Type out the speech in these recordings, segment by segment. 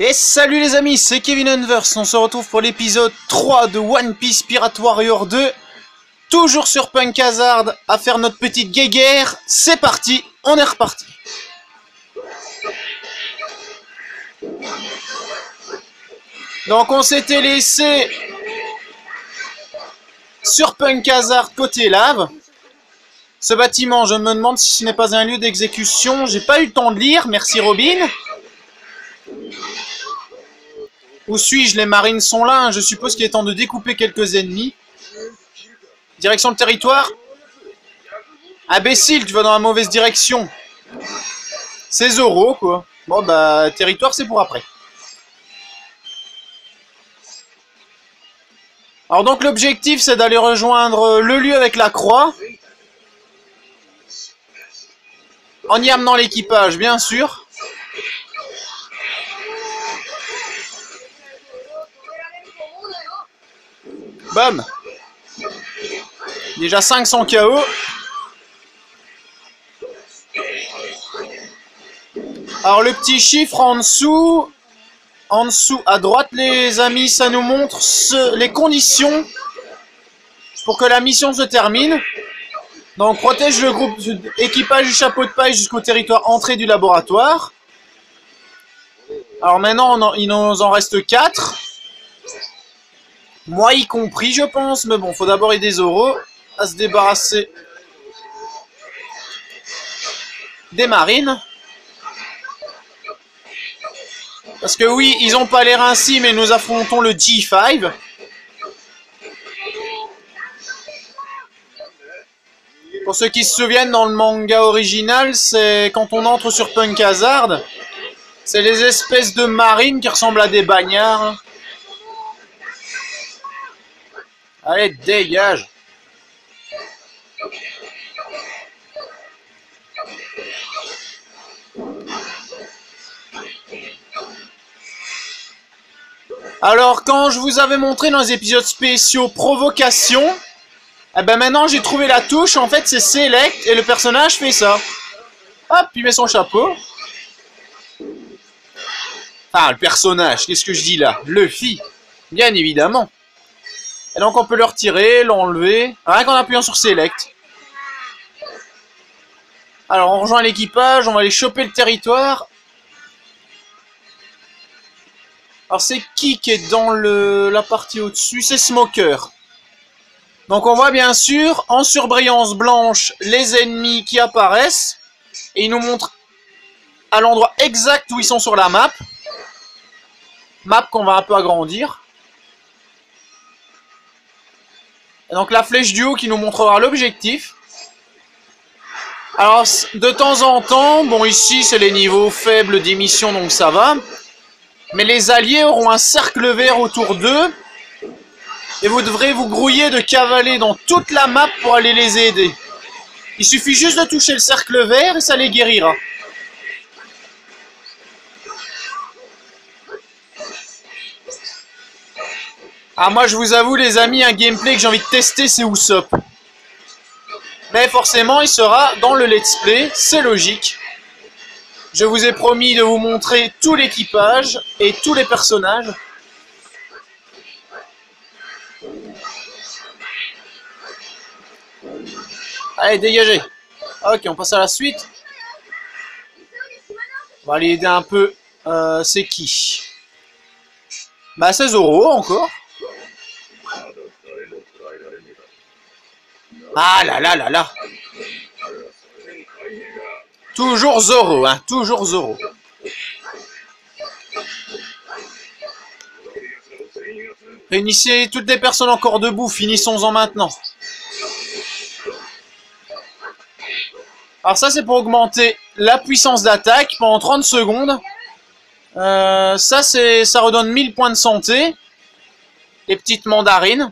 Et salut les amis, c'est Kevin Unverse, on se retrouve pour l'épisode 3 de One Piece Pirate Warrior 2. Toujours sur Punk Hazard, à faire notre petite guéguerre. C'est parti, on est reparti. Donc on s'était laissé sur Punk Hazard côté lave. Ce bâtiment, je me demande si ce n'est pas un lieu d'exécution. J'ai pas eu le temps de lire, merci Robin. Où suis-je? Les marines sont là, hein. Je suppose qu'il est temps de découper quelques ennemis. Direction le territoire. Imbécile, tu vas dans la mauvaise direction. C'est Zoro, quoi. Bon, bah, territoire, c'est pour après. Alors donc, l'objectif, c'est d'aller rejoindre le lieu avec la croix. En y amenant l'équipage, bien sûr. Bam. Déjà 500 KO. Alors le petit chiffre en dessous à droite les amis, ça nous montre les conditions pour que la mission se termine. Donc protège le groupe équipage du chapeau de paille jusqu'au territoire entrée du laboratoire. Alors maintenant il nous en reste 4. Moi y compris je pense, mais bon, faut d'abord aider Zoro à se débarrasser des marines. Parce que oui, ils ont pas l'air ainsi, mais nous affrontons le G5. Pour ceux qui se souviennent, dans le manga original, c'est quand on entre sur Punk Hazard, c'est les espèces de marines qui ressemblent à des bagnards. Allez, dégage. Alors, quand je vous avais montré dans les épisodes spéciaux Provocation, eh ben maintenant j'ai trouvé la touche, en fait c'est Select, et le personnage fait ça. Hop, il met son chapeau. Ah, le personnage, qu'est-ce que je dis là? Luffy, bien évidemment. Et donc on peut le retirer, l'enlever, rien qu'en appuyant sur Select. Alors on rejoint l'équipage, on va aller choper le territoire. Alors c'est qui est dans la partie au-dessus? C'est Smoker. Donc on voit bien sûr en surbrillance blanche les ennemis qui apparaissent. Et il nous montre à l'endroit exact où ils sont sur la map. Map qu'on va un peu agrandir. Et donc la flèche du haut qui nous montrera l'objectif. Alors de temps en temps, bon ici c'est les niveaux faibles d'émission donc ça va. Mais les alliés auront un cercle vert autour d'eux. Et vous devrez vous grouiller de cavaler dans toute la map pour aller les aider. Il suffit juste de toucher le cercle vert et ça les guérira. Ah moi je vous avoue les amis, un gameplay que j'ai envie de tester c'est Usopp. Mais forcément il sera dans le let's play, c'est logique. Je vous ai promis de vous montrer tout l'équipage et tous les personnages. Allez, dégagez. Ok, on passe à la suite. On va aller aider un peu. C'est qui? Bah c'est Zoro encore. Ah là là là là. Toujours Zoro, hein, toujours Zoro. Réunissez toutes les personnes encore debout, finissons-en maintenant. Alors ça c'est pour augmenter la puissance d'attaque pendant 30 secondes. Ça redonne 1000 points de santé. Les petites mandarines.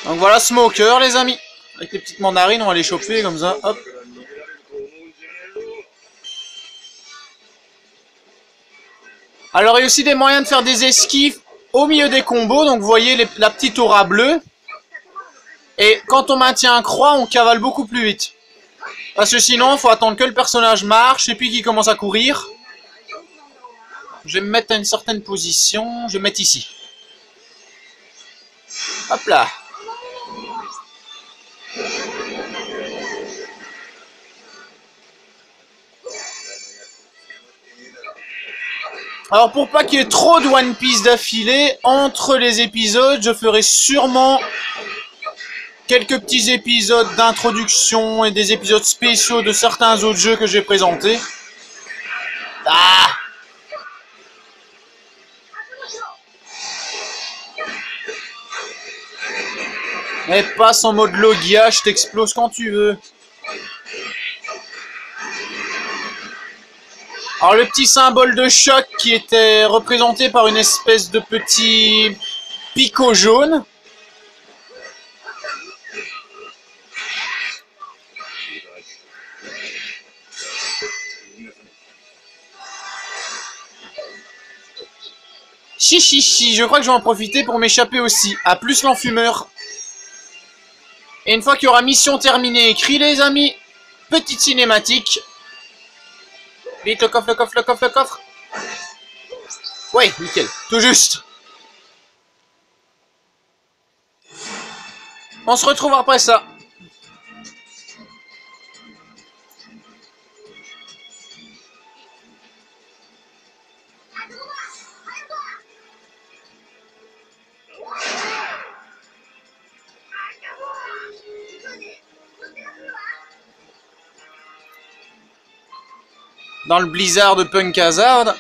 Donc voilà Smoker les amis. Avec les petites mandarines, on va les choper comme ça. Hop. Alors il y a aussi des moyens de faire des esquives au milieu des combos. Donc vous voyez la petite aura bleue. Et quand on maintient un croix, on cavale beaucoup plus vite. Parce que sinon, il faut attendre que le personnage marche et puis qu'il commence à courir. Je vais me mettre à une certaine position. Je vais me mettre ici. Hop là. Alors pour pas qu'il y ait trop de One Piece d'affilée, entre les épisodes, je ferai sûrement quelques petits épisodes d'introduction et des épisodes spéciaux de certains autres jeux que j'ai présentés. Ah! Mais passe en mode Logia, je t'explose quand tu veux. Alors le petit symbole de choc qui était représenté par une espèce de petit picot jaune. Chichichi, je crois que je vais en profiter pour m'échapper aussi. A plus l'enfumeur. Et une fois qu'il y aura mission terminée écrit les amis, petite cinématique. Vite le coffre, le coffre, le coffre, le coffre. Ouais, nickel, tout juste. On se retrouve après ça. Dans le blizzard de Punk Hazard.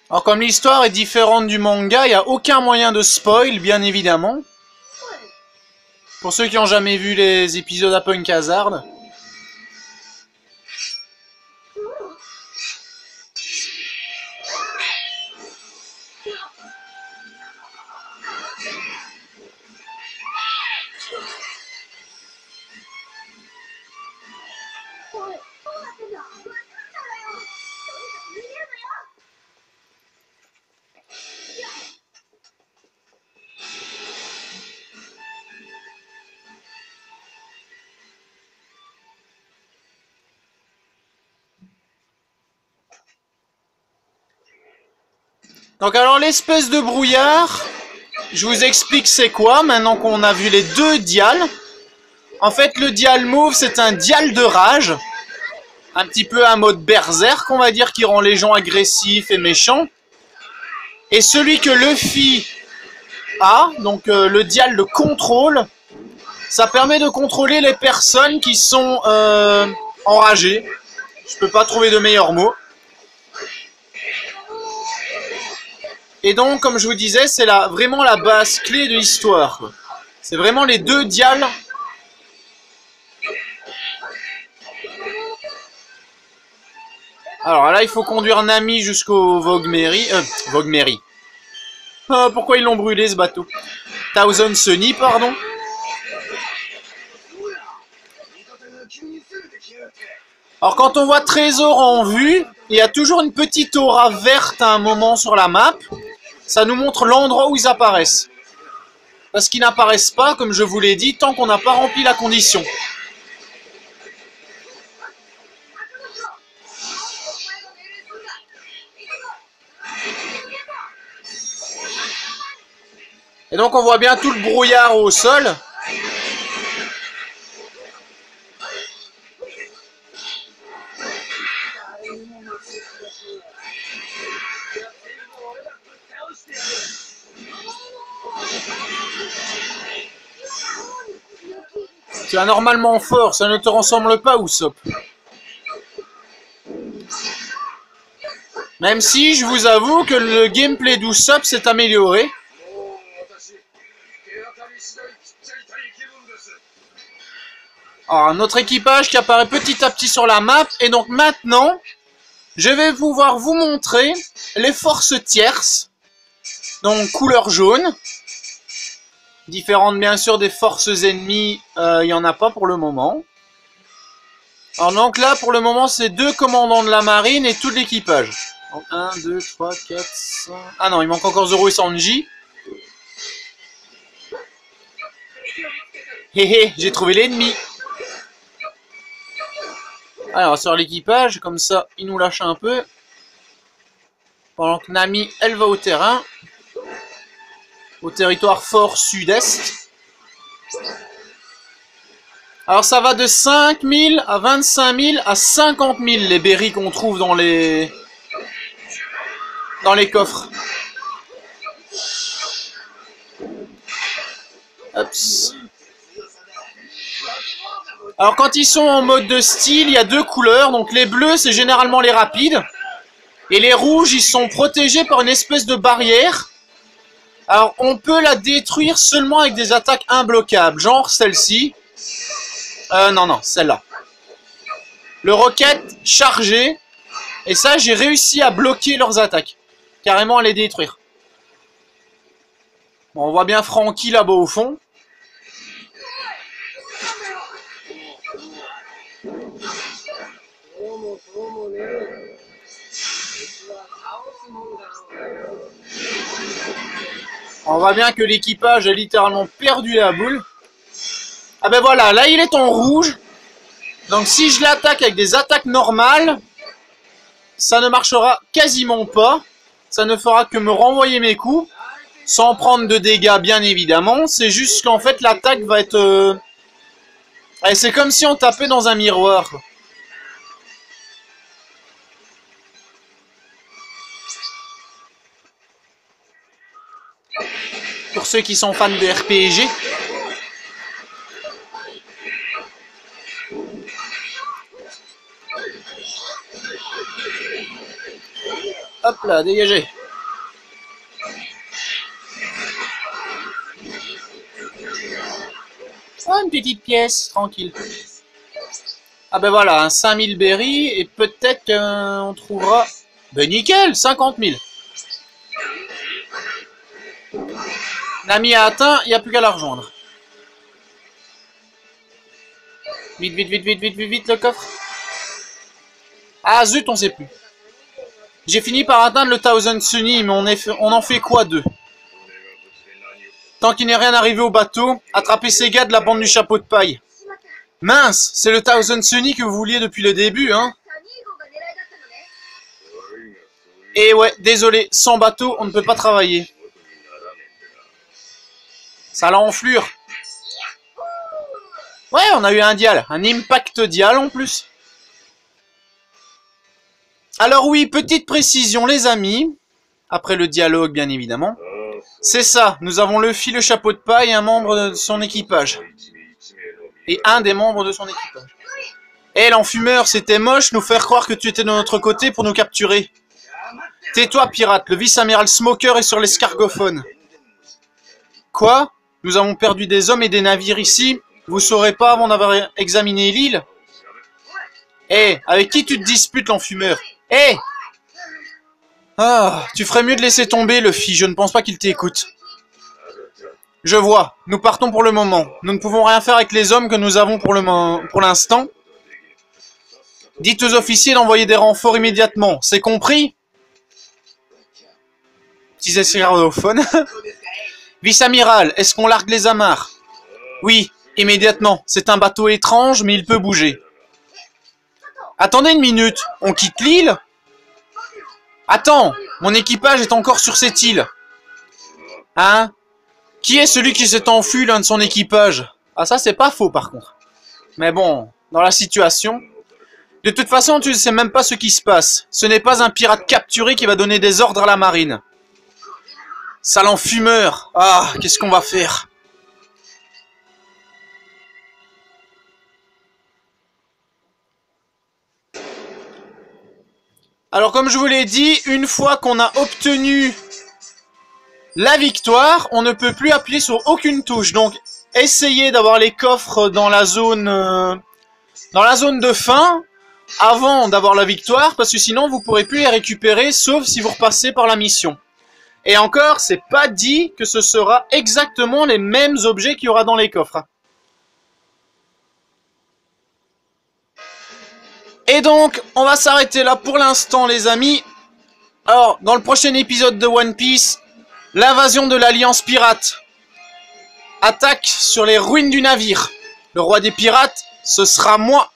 Alors comme l'histoire est différente du manga, il n'y a aucun moyen de spoil, bien évidemment. Pour ceux qui n'ont jamais vu les épisodes à Punk Hazard. Donc alors l'espèce de brouillard, je vous explique c'est quoi maintenant qu'on a vu les deux dials. En fait le dial mauve c'est un dial de rage, un petit peu un mode berserk on va dire qui rend les gens agressifs et méchants. Et celui que Luffy a, donc le dial de contrôle, ça permet de contrôler les personnes qui sont enragées. Je peux pas trouver de meilleur mot. Et donc, comme je vous disais, c'est vraiment la base clé de l'histoire. C'est vraiment les deux dials. Alors là, il faut conduire Nami jusqu'au Vogue-Mary. Vogue-Mary. Pourquoi ils l'ont brûlé, ce bateau? Thousand Sunny, pardon. Alors quand on voit Trésor en vue, il y a toujours une petite aura verte à un moment sur la map. Ça nous montre l'endroit où ils apparaissent. Parce qu'ils n'apparaissent pas, comme je vous l'ai dit, tant qu'on n'a pas rempli la condition. Et donc on voit bien tout le brouillard au sol. Tu as normalement fort, ça ne te ressemble pas, Usopp. Même si je vous avoue que le gameplay d'Usopp s'est amélioré. Alors, notre équipage qui apparaît petit à petit sur la map. Et donc maintenant, je vais pouvoir vous montrer les forces tierces. Donc couleur jaune. Différentes bien sûr des forces ennemies, il n'y en a pas pour le moment. Alors donc là pour le moment c'est 2 commandants de la marine et tout l'équipage. 1, 2, 3, 4, 5... Ah non, il manque encore Zoro et Sanji. Hé hé, j'ai trouvé l'ennemi. Alors sur l'équipage, comme ça il nous lâche un peu. Pendant que Nami elle va au terrain. Au territoire fort sud-est. Alors ça va de 5000 à 25 000 à 50 000 les berries qu'on trouve dans les coffres. Hops. Alors quand ils sont en mode de style, il y a 2 couleurs. Donc les bleus c'est généralement les rapides. Et les rouges ils sont protégés par une espèce de barrière. Alors, on peut la détruire seulement avec des attaques imbloquables, genre celle-ci. Non, celle-là. Le roquette chargé. Et ça, j'ai réussi à bloquer leurs attaques. Carrément à les détruire. Bon, on voit bien Franky là-bas au fond. On voit bien que l'équipage a littéralement perdu la boule. Ah ben voilà, là il est en rouge. Donc si je l'attaque avec des attaques normales, ça ne marchera quasiment pas. Ça ne fera que me renvoyer mes coups, sans prendre de dégâts bien évidemment. C'est juste qu'en fait l'attaque va être... C'est comme si on tapait dans un miroir. Pour ceux qui sont fans de RPG. Hop là, dégagez. Oh, une petite pièce, tranquille. Ah ben voilà, un 5000 berries et peut-être qu'on trouvera... Ben nickel, 50 000. Nami a atteint, il n'y a plus qu'à la rejoindre. Vite, vite, vite, vite, vite, vite, vite, le coffre. Ah zut, on sait plus. J'ai fini par atteindre le Thousand Sunny, mais on en fait quoi 2? Tant qu'il n'est rien arrivé au bateau, attrapez ces gars de la bande du chapeau de paille. Mince, c'est le Thousand Sunny que vous vouliez depuis le début, hein. Et ouais, désolé, sans bateau, on ne peut pas travailler. Ça l'enflure. Ouais, on a eu un dial, un impact dial en plus. Alors oui, petite précision les amis, après le dialogue bien évidemment. C'est ça, nous avons Luffy le chapeau de paille et un membre de son équipage. Et un des membres de son équipage. Eh l'enfumeur, c'était moche nous faire croire que tu étais de notre côté pour nous capturer. Tais-toi, pirate, le vice-amiral Smoker est sur l'escargophone. Quoi? Nous avons perdu des hommes et des navires ici. Vous saurez pas avant d'avoir examiné l'île? Eh, avec qui tu te disputes, l'enfumeur? Eh! Ah, tu ferais mieux de laisser tomber, Luffy, je ne pense pas qu'il t'écoute. Je vois, nous partons pour le moment. Nous ne pouvons rien faire avec les hommes que nous avons pour l'instant. Dites aux officiers d'envoyer des renforts immédiatement, c'est compris? Petit escargophone. Vice-amiral, est-ce qu'on largue les amarres? Oui, immédiatement. C'est un bateau étrange, mais il peut bouger. Attendez une minute, on quitte l'île? Attends, mon équipage est encore sur cette île. Hein? Qui est celui qui s'est enfui, l'un de son équipage? Ah, ça, c'est pas faux, par contre. Mais bon, dans la situation... De toute façon, tu ne sais même pas ce qui se passe. Ce n'est pas un pirate capturé qui va donner des ordres à la marine. Sale enfumeur. Ah, qu'est-ce qu'on va faire? Alors, comme je vous l'ai dit, une fois qu'on a obtenu la victoire, on ne peut plus appuyer sur aucune touche. Donc, essayez d'avoir les coffres dans la zone de fin avant d'avoir la victoire, parce que sinon vous pourrez plus les récupérer, sauf si vous repassez par la mission. Et encore, c'est pas dit que ce sera exactement les mêmes objets qu'il y aura dans les coffres. Et donc, on va s'arrêter là pour l'instant, les amis. Alors, dans le prochain épisode de One Piece, l'invasion de l'Alliance Pirate. Attaque sur les ruines du navire. Le roi des pirates, ce sera moi.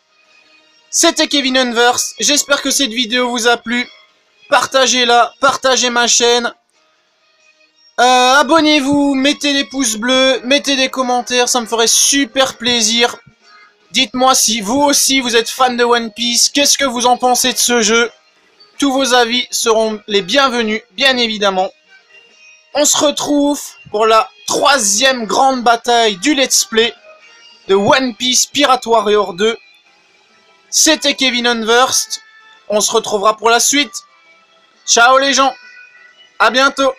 C'était Kevin Unverse. J'espère que cette vidéo vous a plu. Partagez-la, partagez ma chaîne. Abonnez-vous, mettez des pouces bleus, mettez des commentaires, ça me ferait super plaisir. Dites-moi si vous aussi vous êtes fan de One Piece, qu'est-ce que vous en pensez de ce jeu? Tous vos avis seront les bienvenus, bien évidemment. On se retrouve pour la 3e grande bataille du Let's Play de One Piece Pirate Warrior 2. C'était Kevin Unverse. On se retrouvera pour la suite. Ciao les gens, à bientôt.